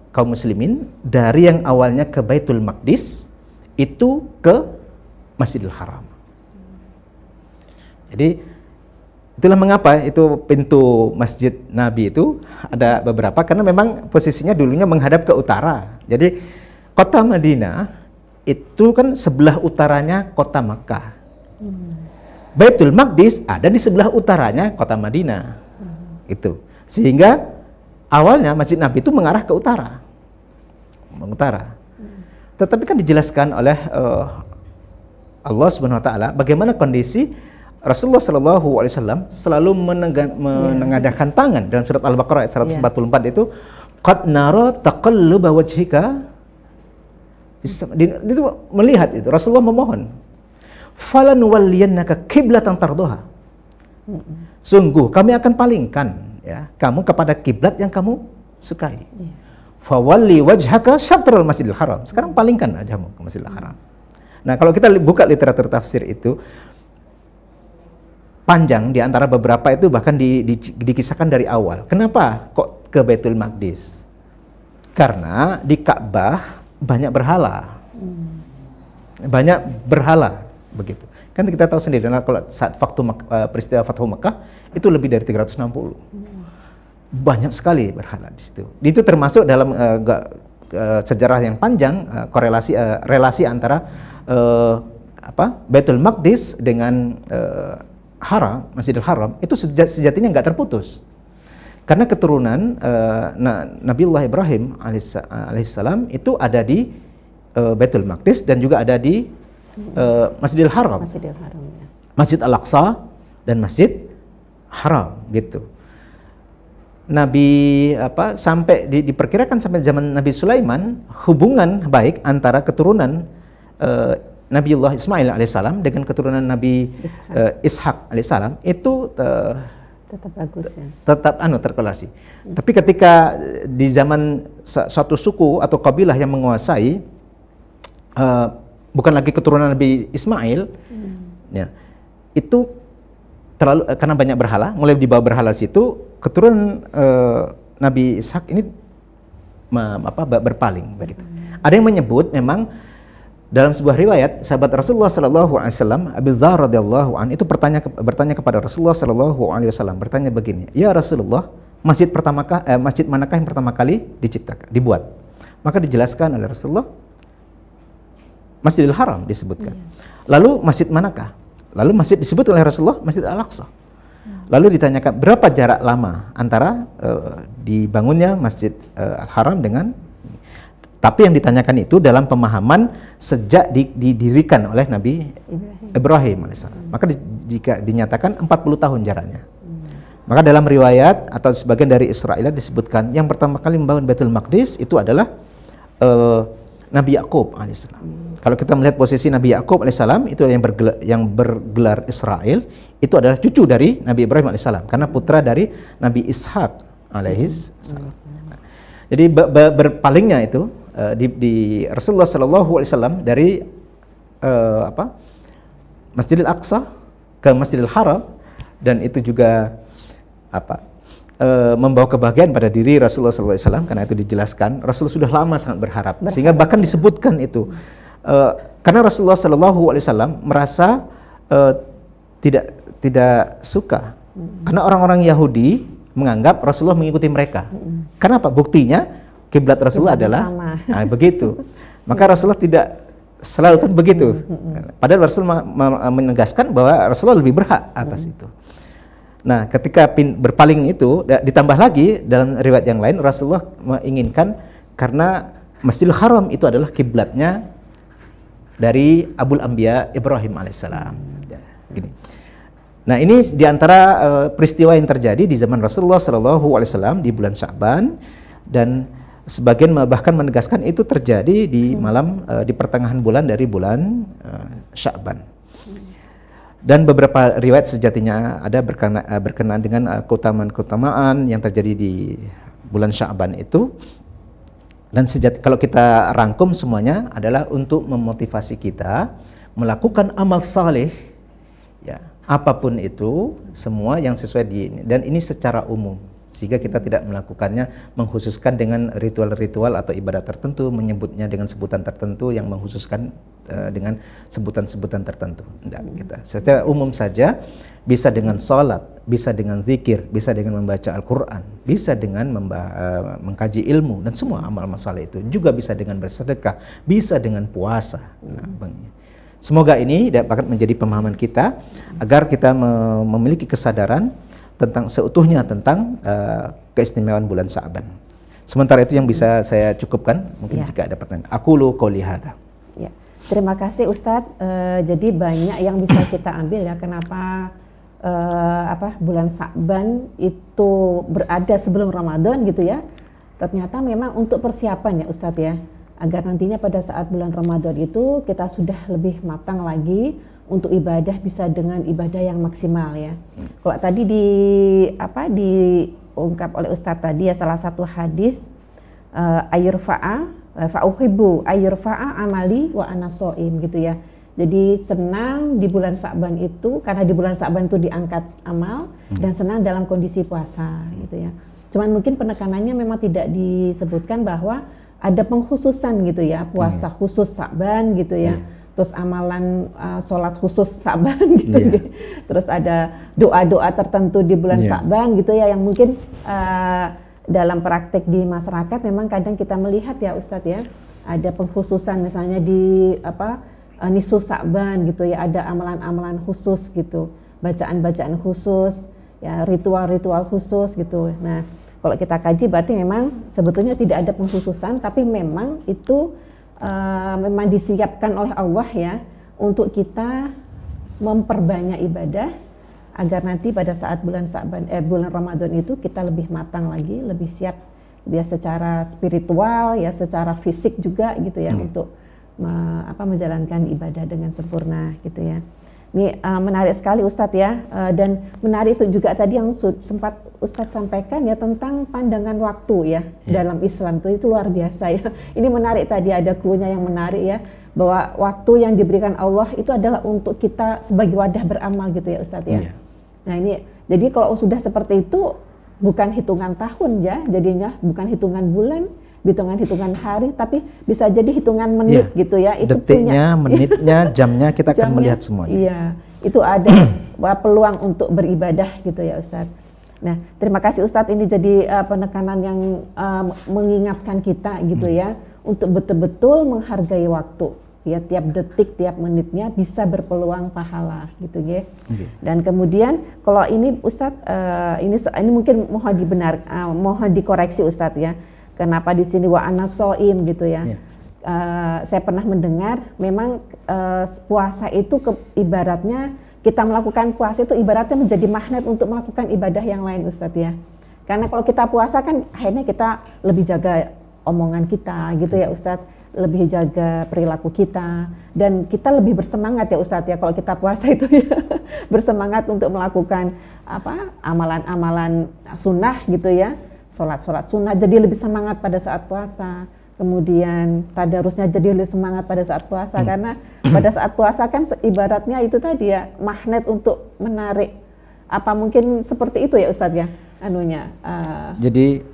kaum muslimin dari yang awalnya ke Baitul Maqdis itu ke Masjidil Haram. Jadi itulah mengapa itu pintu masjid Nabi itu ada beberapa, karena memang posisinya dulunya menghadap ke utara. Jadi kota Madinah itu kan sebelah utaranya kota Makkah. Baitul Maqdis ada di sebelah utaranya kota Madinah. Itu. Sehingga awalnya masjid Nabi itu mengarah ke utara. Tetapi kan dijelaskan oleh Allah Subhanahu wa taala bagaimana kondisi Rasulullah Shallallahu Alaihi Wasallam selalu menengadahkan tangan dalam surat Al-Baqarah ayat 144 itu, qad nara taqalluba wajhika, itu melihat itu Rasulullah memohon, falanuwalliyannaka qiblatan tardoha, sungguh kami akan palingkan ya kamu kepada kiblat yang kamu sukai. Fawalli wajhaka syatrul Masjidil Haram. Sekarang palingkan wajahmu ke Masjidil Haram. Nah, kalau kita buka literatur tafsir itu panjang, di antara beberapa itu bahkan dikisahkan dari awal. Kenapa kok ke Baitul Maqdis? Karena di Ka'bah banyak berhala. Banyak berhala begitu. Kan kita tahu sendiri, nah, kalau saat peristiwa Fathu Makkah itu lebih dari 360. Banyak sekali berhala di situ. Itu termasuk dalam sejarah yang panjang relasi antara Baitul Maqdis dengan Haram, Masjidil Haram itu sejatinya nggak terputus. Karena keturunan Nabiullah Ibrahim alaihissalam itu ada di Baitul Maqdis dan juga ada di Masjidil Haram. Masjid Al-Aqsa dan Masjid Haram gitu. Nabi sampai diperkirakan sampai zaman Nabi Sulaiman, hubungan baik antara keturunan Nabiullah Ismail alaihissalam dengan keturunan Nabi Ishak alaihissalam itu tetap bagus ya. Tetap terkorelasi. Tapi ketika di zaman suatu suku atau kabilah yang menguasai bukan lagi keturunan Nabi Ismail, ya, itu terlalu karena banyak berhala, mulai dibawa berhala situ, keturunan Nabi Ishak ini berpaling begitu. Ada yang menyebut memang dalam sebuah riwayat sahabat Rasulullah Sallallahu Alaihi Wasallam Abu Dzar radhiyallahu an itu bertanya kepada Rasulullah Sallallahu Alaihi Wasallam, bertanya begini, ya Rasulullah, masjid manakah yang pertama kali dibuat? Maka dijelaskan oleh Rasulullah, Masjidil Haram disebutkan. Lalu masjid manakah? Lalu masjid disebut oleh Rasulullah Masjid Al-Aqsa. Lalu ditanyakan berapa jarak lama antara dibangunnya Masjid Al-Haram dengan, tapi yang ditanyakan itu dalam pemahaman sejak didirikan oleh Nabi Ibrahim alaihissalam. Maka jika dinyatakan 40 tahun jaraknya. Maka dalam riwayat atau sebagian dari Israiliyat disebutkan yang pertama kali membangun Baitul Maqdis itu adalah Nabi Yakub alaihissalam. Kalau kita melihat posisi Nabi Yakub alaihissalam itu yang bergelar Israel, itu adalah cucu dari Nabi Ibrahim alaihissalam karena putra dari Nabi Ishak alaihissalam. Jadi berpalingnya itu di Rasulullah Sallallahu Alaihi Wasallam dari Masjidil Aqsa ke Masjidil Haram, dan itu juga membawa kebahagiaan pada diri Rasulullah Sallallahu Alaihi Wasallam, karena itu dijelaskan Rasulullah sudah lama sangat berharap. Sehingga bahkan disebutkan itu karena Rasulullah Sallallahu Alaihi Wasallam merasa tidak suka karena orang-orang Yahudi menganggap Rasulullah mengikuti mereka. Kenapa? Buktinya kiblat Rasulullah adalah begitu. Maka Rasulullah tidak selalu kan begitu. Padahal Rasulullah menegaskan bahwa Rasulullah lebih berhak atas itu. Nah, ketika berpaling itu ditambah lagi dalam riwayat yang lain Rasulullah menginginkan karena Masjidil Haram itu adalah kiblatnya dari Abul Anbiya Ibrahim alaihissalam. Ya, gini. Nah, ini diantara peristiwa yang terjadi di zaman Rasulullah Sallallahu Alaihi Wasallam di bulan Sya'ban, dan sebagian bahkan menegaskan itu terjadi di malam di pertengahan bulan dari bulan Sya'ban. Dan beberapa riwayat sejatinya ada berkenaan dengan keutamaan-keutamaan yang terjadi di bulan Sya'ban itu. Dan kalau kita rangkum semuanya adalah untuk memotivasi kita melakukan amal saleh, ya, apapun itu, semua yang sesuai dan ini secara umum. Sehingga kita tidak melakukannya mengkhususkan dengan ritual-ritual atau ibadat tertentu, menyebutnya dengan sebutan tertentu yang mengkhususkan dengan sebutan-sebutan tertentu. Enggak, kita secara umum saja, bisa dengan sholat, bisa dengan zikir, bisa dengan membaca Al-Quran, bisa dengan mengkaji ilmu, dan semua amal-amal saleh itu juga bisa dengan bersedekah, bisa dengan puasa. Nah, semoga ini dapat menjadi pemahaman kita agar kita memiliki kesadaran tentang seutuhnya tentang keistimewaan bulan Sya'ban. Sementara itu yang bisa saya cukupkan, mungkin jika ada pertanyaan. Aqulu qouli hadza. Ya. Terima kasih Ustadz. Jadi banyak yang bisa kita ambil ya, kenapa bulan Sya'ban itu berada sebelum Ramadan gitu ya. Ternyata memang untuk persiapan ya Ustadz ya, agar nantinya pada saat bulan Ramadan itu kita sudah lebih matang lagi untuk ibadah, bisa dengan ibadah yang maksimal ya. Kalau tadi diungkap oleh Ustadz tadi ya, salah satu hadis fa'uhibbu ayyurfa'a amali wa ana shaim gitu ya. Jadi senang di bulan Sya'ban itu karena di bulan Sya'ban itu diangkat amal, dan senang dalam kondisi puasa gitu ya. Cuman mungkin penekanannya memang tidak disebutkan bahwa ada pengkhususan gitu ya, puasa khusus Sya'ban gitu ya. Terus amalan sholat khusus Sya'ban gitu. Terus ada doa-doa tertentu di bulan Sya'ban gitu ya, yang mungkin dalam praktek di masyarakat memang kadang kita melihat ya Ustadz ya, ada pengkhususan misalnya di nisfu Sya'ban gitu ya, ada amalan-amalan khusus gitu, bacaan-bacaan khusus ya, ritual-ritual khusus gitu. Nah, kalau kita kaji berarti memang sebetulnya tidak ada pengkhususan, tapi memang itu memang disiapkan oleh Allah ya, untuk kita memperbanyak ibadah agar nanti pada saat bulan Ramadan itu kita lebih matang lagi, lebih siap ya secara spiritual ya, secara fisik juga gitu ya, untuk menjalankan ibadah dengan sempurna gitu ya. Ini menarik sekali Ustadz ya, dan menarik itu juga tadi yang sempat Ustadz sampaikan ya, tentang pandangan waktu ya, dalam Islam itu luar biasa ya. Ini menarik tadi, ada kuenya yang menarik ya, bahwa waktu yang diberikan Allah itu adalah untuk kita sebagai wadah beramal gitu ya Ustadz ya. Nah ini, jadi kalau sudah seperti itu bukan hitungan tahun ya, jadinya bukan hitungan bulan, hitungan hari, tapi bisa jadi hitungan menit gitu ya. Itu detiknya, menitnya, jamnya, kita akan melihat semuanya. Iya, itu ada peluang untuk beribadah gitu ya Ustadz. Nah, terima kasih Ustadz, ini jadi penekanan yang mengingatkan kita gitu ya, untuk betul-betul menghargai waktu. Ya, tiap detik, tiap menitnya bisa berpeluang pahala gitu ya. Dan kemudian kalau ini Ustadz, ini mungkin mohon dikoreksi Ustadz ya. Kenapa di sini wa ana shaim gitu ya? Saya pernah mendengar memang puasa itu ibaratnya, kita melakukan puasa itu ibaratnya menjadi magnet untuk melakukan ibadah yang lain Ustadz ya. Karena kalau kita puasa kan akhirnya kita lebih jaga omongan kita gitu ya Ustadz, lebih jaga perilaku kita, dan kita lebih bersemangat ya Ustadz ya kalau kita puasa itu ya, bersemangat untuk melakukan amalan-amalan sunnah gitu ya. Sholat sunnah jadi lebih semangat pada saat puasa, kemudian tadarusnya jadi lebih semangat pada saat puasa, karena pada saat puasa kan ibaratnya itu tadi ya, magnet untuk menarik, mungkin seperti itu ya Ustadz ya anunya. Jadi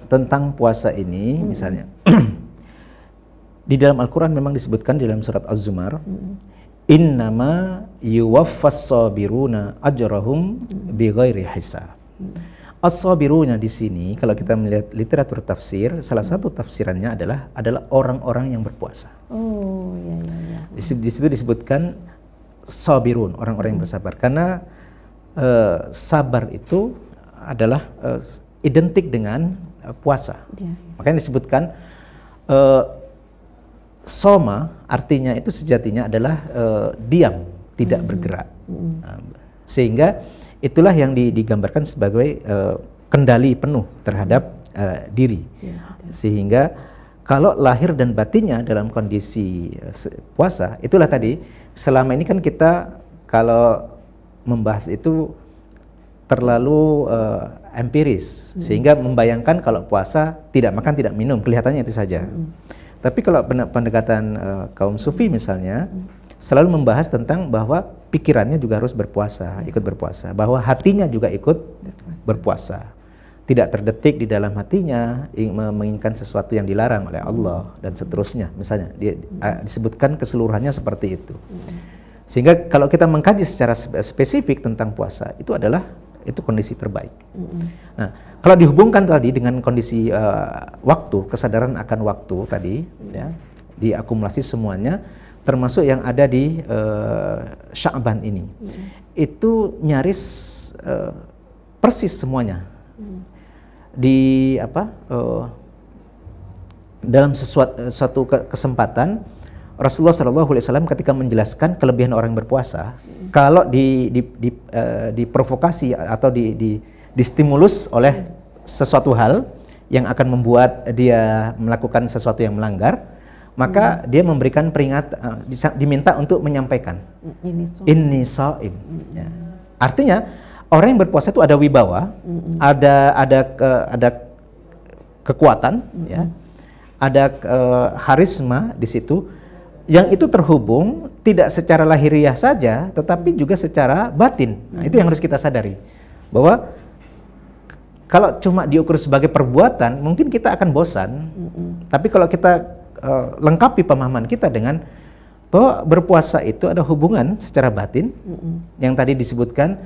tentang puasa ini misalnya di dalam Al-Quran memang disebutkan di dalam surat Az-Zumar, innama yuwaffas sabiruna ajrahum bighairi hisab. As-sabiruna di sini kalau kita melihat literatur tafsir, salah satu tafsirannya adalah orang-orang yang berpuasa. Oh, iya. Di situ disebutkan sabirun, orang-orang yang bersabar, karena sabar itu adalah identik dengan puasa. Makanya disebutkan soma artinya itu sejatinya adalah diam, tidak bergerak. Sehingga itulah yang digambarkan sebagai kendali penuh terhadap diri. Sehingga kalau lahir dan batinnya dalam kondisi puasa, itulah tadi, selama ini kan kita kalau membahas itu terlalu empiris, sehingga membayangkan kalau puasa tidak makan, tidak minum, kelihatannya itu saja. Tapi kalau pendekatan kaum sufi misalnya, selalu membahas tentang bahwa pikirannya juga harus berpuasa, ikut berpuasa, bahwa hatinya juga ikut berpuasa. tidak terdetik di dalam hatinya menginginkan sesuatu yang dilarang oleh Allah dan seterusnya, misalnya disebutkan keseluruhannya seperti itu. Sehingga kalau kita mengkaji secara spesifik tentang puasa, itu kondisi terbaik. Nah, kalau dihubungkan tadi dengan kondisi waktu, kesadaran akan waktu tadi, ya, diakumulasi semuanya, termasuk yang ada di Sya'ban ini, itu nyaris persis semuanya. Dalam suatu kesempatan Rasulullah SAW ketika menjelaskan kelebihan orang berpuasa, kalau diprovokasi atau distimulus oleh sesuatu hal yang akan membuat dia melakukan sesuatu yang melanggar, maka dia memberikan diminta untuk menyampaikan inni shaim. Ya. Artinya orang yang berpuasa itu ada wibawa, ada kekuatan, ya, ada harisma di situ, yang itu terhubung tidak secara lahiriah saja, tetapi juga secara batin. Nah, itu yang harus kita sadari, bahwa kalau cuma diukur sebagai perbuatan, mungkin kita akan bosan. Tapi kalau kita lengkapi pemahaman kita dengan bahwa berpuasa itu ada hubungan secara batin, yang tadi disebutkan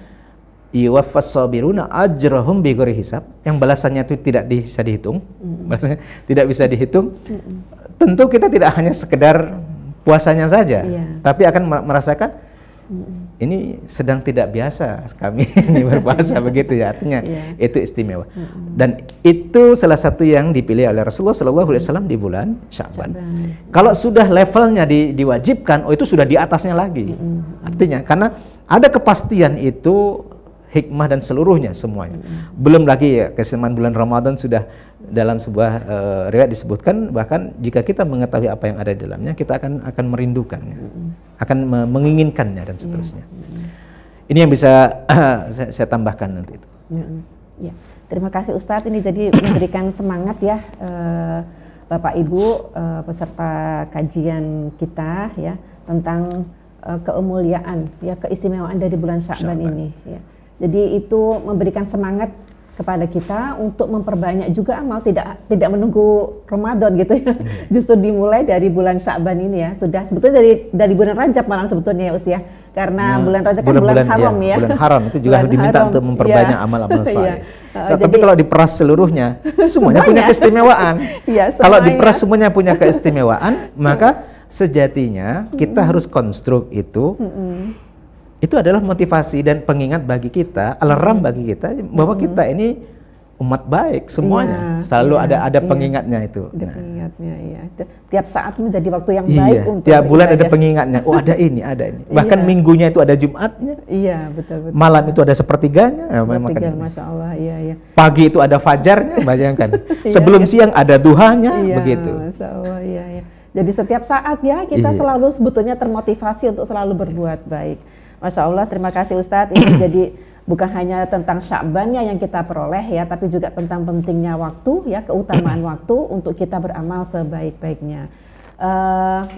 yuwaffas sabiruna ajrahum bighairi hisab, yang balasannya itu tidak bisa dihitung, balasannya tidak bisa dihitung. Tentu kita tidak hanya sekedar puasanya saja, tapi akan merasakan ini sedang tidak biasa kami ini berpuasa begitu ya, artinya itu istimewa. Dan itu salah satu yang dipilih oleh Rasulullah SAW di bulan Sya'ban. Kalau sudah levelnya diwajibkan, itu sudah di atasnya lagi. Artinya karena ada kepastian itu, hikmah dan seluruhnya semuanya. Belum lagi ya, keistimewaan bulan Ramadan sudah dalam sebuah riwayat disebutkan, bahkan jika kita mengetahui apa yang ada di dalamnya, kita akan merindukannya, akan menginginkannya dan seterusnya. Ini yang bisa saya tambahkan nanti itu. Ya. Terima kasih Ustadz, ini jadi memberikan semangat ya Bapak Ibu peserta kajian kita ya tentang kemuliaan ya, keistimewaan dari bulan Sya'ban ini ya. Jadi itu memberikan semangat kepada kita untuk memperbanyak juga amal, tidak menunggu Ramadan gitu ya. Justru dimulai dari bulan Sya'ban ini ya. Sudah sebetulnya dari bulan Rajab malah sebetulnya ya Usia. Karena bulan Rajab kan bulan haram ya. Bulan haram itu juga harus diminta untuk memperbanyak amal-amal saleh. Tapi kalau diperas seluruhnya, semuanya punya keistimewaan. Kalau diperas semuanya punya keistimewaan, maka sejatinya kita harus konstruk itu adalah motivasi dan pengingat bagi kita, alarm bagi kita bahwa kita ini umat baik semuanya. Selalu ada pengingatnya itu. Ada pengingatnya, iya. Tiap saat menjadi waktu yang baik untuk tiap bulan ada pengingatnya. Oh, ada ini. Bahkan minggunya itu ada Jumatnya. Iya, betul. Malam itu ada sepertiganya. Masya Allah, iya. Pagi itu ada fajarnya, bayangkan. Sebelum siang ada duhanya, begitu. Masya Allah, iya. Jadi setiap saat ya kita selalu sebetulnya termotivasi untuk selalu berbuat baik. Masya Allah, terima kasih Ustadz. Ini jadi bukan hanya tentang Sya'bannya yang kita peroleh ya, tapi juga tentang pentingnya waktu ya, keutamaan waktu untuk kita beramal sebaik-baiknya.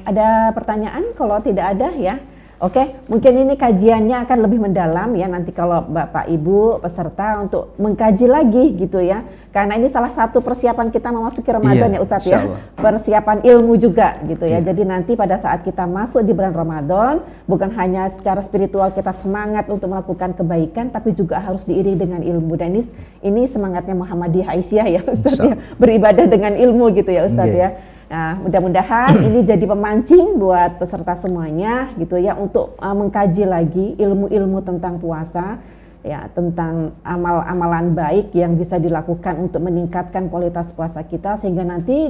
Ada pertanyaan? Kalau tidak ada ya, oke, mungkin ini kajiannya akan lebih mendalam ya nanti kalau Bapak Ibu peserta untuk mengkaji lagi gitu ya. Karena ini salah satu persiapan kita memasuki Ramadan ya Ustadz ya. Persiapan ilmu juga gitu ya. Jadi nanti pada saat kita masuk di bulan Ramadan, bukan hanya secara spiritual kita semangat untuk melakukan kebaikan, tapi juga harus diiringi dengan ilmu. Dan ini semangatnya Muhammadiyah Aisyah ya Ustadz ya. Beribadah dengan ilmu gitu ya Ustadz ya. Nah, mudah-mudahan ini jadi pemancing buat peserta semuanya gitu ya untuk mengkaji lagi ilmu-ilmu tentang puasa ya, tentang amalan baik yang bisa dilakukan untuk meningkatkan kualitas puasa kita sehingga nanti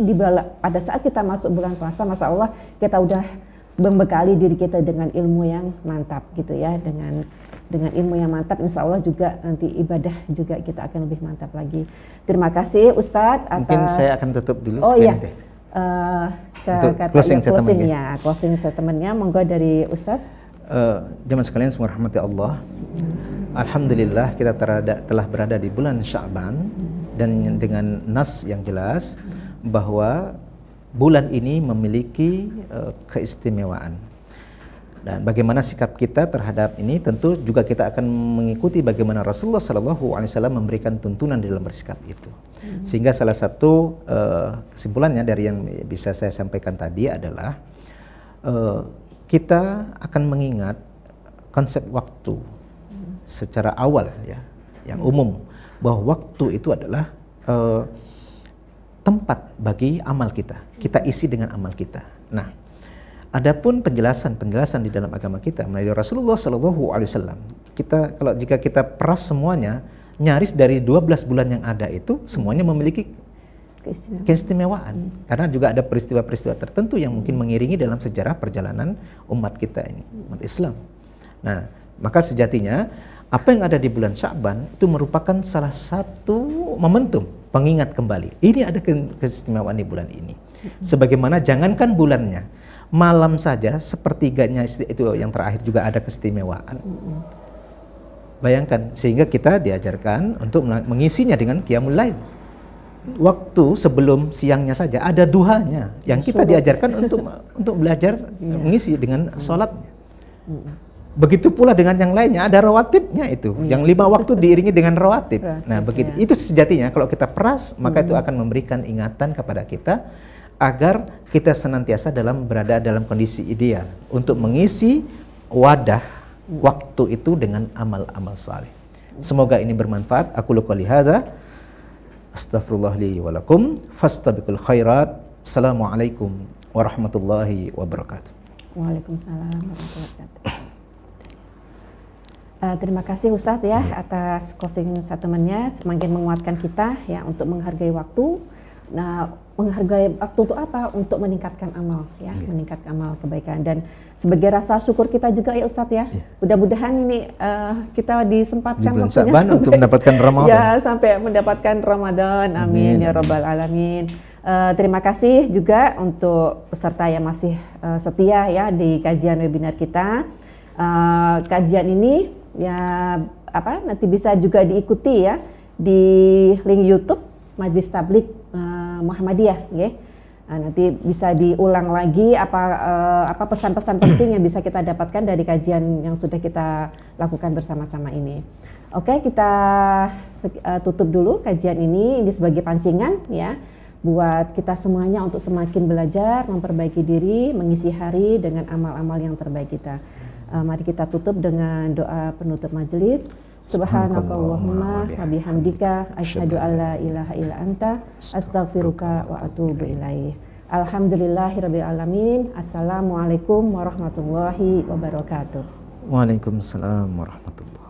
pada saat kita masuk bulan puasa, Masya Allah kita udah membekali diri kita dengan ilmu yang mantap gitu ya, dengan ilmu yang mantap insya Allah juga nanti ibadah juga kita akan lebih mantap lagi. Terima kasih Ustadz atas. Mungkin saya akan tutup dulu. Oh iya. Closing statementnya monggo dari Ustadz. Jemaah sekalian semua rahmati Allah, alhamdulillah kita telah berada di bulan Sya'ban dan dengan nas yang jelas bahwa bulan ini memiliki keistimewaan. Dan bagaimana sikap kita terhadap ini, tentu juga kita akan mengikuti bagaimana Rasulullah SAW memberikan tuntunan di dalam bersikap itu. Sehingga salah satu kesimpulannya dari yang bisa saya sampaikan tadi adalah kita akan mengingat konsep waktu secara awal ya, yang umum, bahwa waktu itu adalah tempat bagi amal kita. Kita isi dengan amal kita. Nah, adapun penjelasan di dalam agama kita melalui Rasulullah SAW, jika kita peras semuanya, nyaris dari 12 bulan yang ada itu semuanya memiliki keistimewaan. Karena juga ada peristiwa-peristiwa tertentu yang mungkin mengiringi dalam sejarah perjalanan umat kita ini, umat Islam. Nah, maka sejatinya apa yang ada di bulan Sya'ban itu merupakan salah satu momentum pengingat kembali. Ini ada keistimewaan di bulan ini. Sebagaimana jangankan bulannya, malam saja sepertiganya itu yang terakhir juga ada keistimewaan. Bayangkan, sehingga kita diajarkan untuk mengisinya dengan qiyamul lail. Waktu sebelum siangnya saja ada duhanya yang kita diajarkan untuk belajar mengisi dengan sholatnya. Begitu pula dengan yang lainnya, ada rawatibnya itu. Yang 5 waktu diiringi dengan rawatib. Nah, begitu. Itu sejatinya kalau kita peras, maka itu akan memberikan ingatan kepada kita agar kita senantiasa berada dalam kondisi ideal untuk mengisi wadah waktu itu dengan amal-amal saleh. Semoga ini bermanfaat. Aku qouli hadza, astaghfirullah li wa lakum, fastabiqul khairat. Assalamualaikum warahmatullahi wabarakatuh. Waalaikumsalam warahmatullahi wabarakatuh. Terima kasih Ustadz ya atas closing statement-nya, semakin menguatkan kita ya untuk menghargai waktu. Nah, menghargai waktu untuk apa? Untuk meningkatkan amal ya, meningkatkan amal kebaikan, dan sebagai rasa syukur kita juga ya Ustadz ya. Mudah-mudahan ini kita disempatkan di bulan Sya'ban untuk mendapatkan Ramadan. Ya, sampai mendapatkan Ramadan. Amin ya rabbal alamin. Terima kasih juga untuk peserta yang masih setia ya di kajian webinar kita. Kajian ini ya nanti bisa juga diikuti ya di link YouTube Majelis Tabligh Muhammadiyah ya. Nanti bisa diulang lagi apa pesan-pesan penting yang bisa kita dapatkan dari kajian yang sudah kita lakukan bersama-sama ini. Oke, kita tutup dulu kajian ini sebagai pancingan ya buat kita semuanya untuk semakin belajar, memperbaiki diri, mengisi hari dengan amal-amal yang terbaik kita. Mari kita tutup dengan doa penutup majelis. Subhanakallahumma wa bihamdika asyhadu alla ilaha illa anta astaghfiruka wa atubu ilaih. Alhamdulillahirabbil alamin. Assalamualaikum warahmatullahi wabarakatuh. Waalaikumsalam warahmatullahi